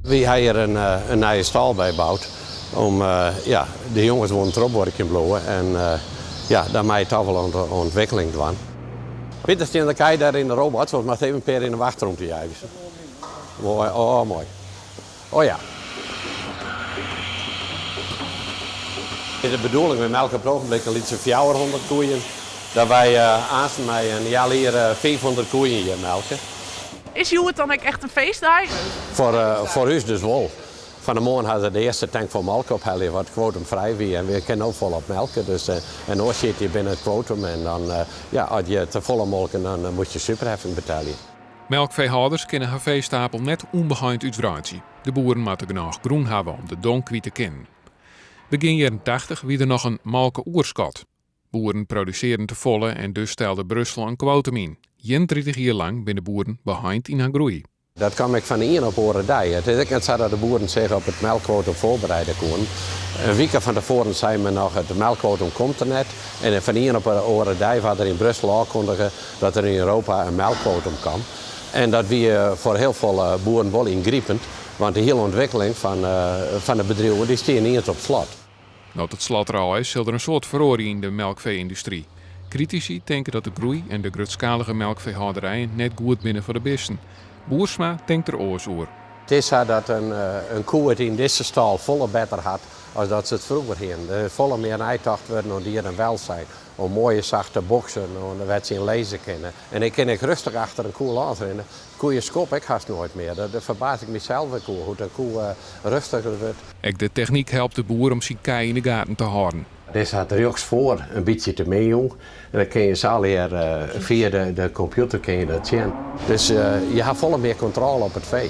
We hebben hier een nieuwe stal bijgebouwd om de jongens wonen erop worden kunnen bloeien en daarmee toch wel een ontwikkeling doen. Peter staan de kei daar in de robot, zoals maar even een paar in de wachtruimte jagen. Mooi, oh mooi. Oh ja. Het is de bedoeling met melk op het ogenblik een liedje 400 koeien. Dat wij aanstaan met een jaar hier 500 koeien hier melken. Is het dan echt een feestdag? Voor ons dus wel. Van de morgen hadden ze de eerste tank voor melk opgehaald, wat kwotumvrij was. En we kunnen ook volop melken. Dus, en dan zit je binnen het kwotum en dan, als je te volle melken, dan moet je superheffing betalen. Melkveehouders kunnen haar veestapel net onbeheind uitwrijven. De boeren moeten genoeg groen hebben om de donkwiet te kennen. Begin jaren 80 wie er nog een malke-oerskot. Boeren produceren te volle en dus stelde Brussel een kwotum in. 31 jaar lang binnen boeren behind in haar groei. Dat kwam ik van één op oren dag. Het is niet zo dat de boeren zich op het melkquotum voorbereiden konden. Een week van tevoren zei men nog, het melkquotum komt er net. En van één op oren dag had er in Brussel aankondigen dat er in Europa een melkquotum kwam. En dat we voor heel veel boeren wel ingrijpend. Want de hele ontwikkeling van de bedrijven die staan niet eens op slot. Nou, het slot er al is, zal er een soort verhoring in de melkvee-industrie. Critici denken dat de groei en de grootschalige melkveehouderijen net goed binnen voor de besten. Boersma denkt er oors over. Het is zo dat een koe het in deze stal volle beter had als dat ze het vroeger hadden. Er volle meer uitdacht worden om dieren welzijn. Om mooie zachte boksen, om dat ze in lezen kennen. En ik kan rustig achter een koe aanrennen. Koeien skop ik haast nooit meer. Dat verbaas ik mezelf een koe, hoe een koe rustiger wordt. Ook de techniek helpt de boer om zijn kei in de gaten te houden. Dit staat er ook voor, een beetje te meedoen. En dan kun je zo via de computer kun je dat zien. Dus je hebt volle meer controle op het vee.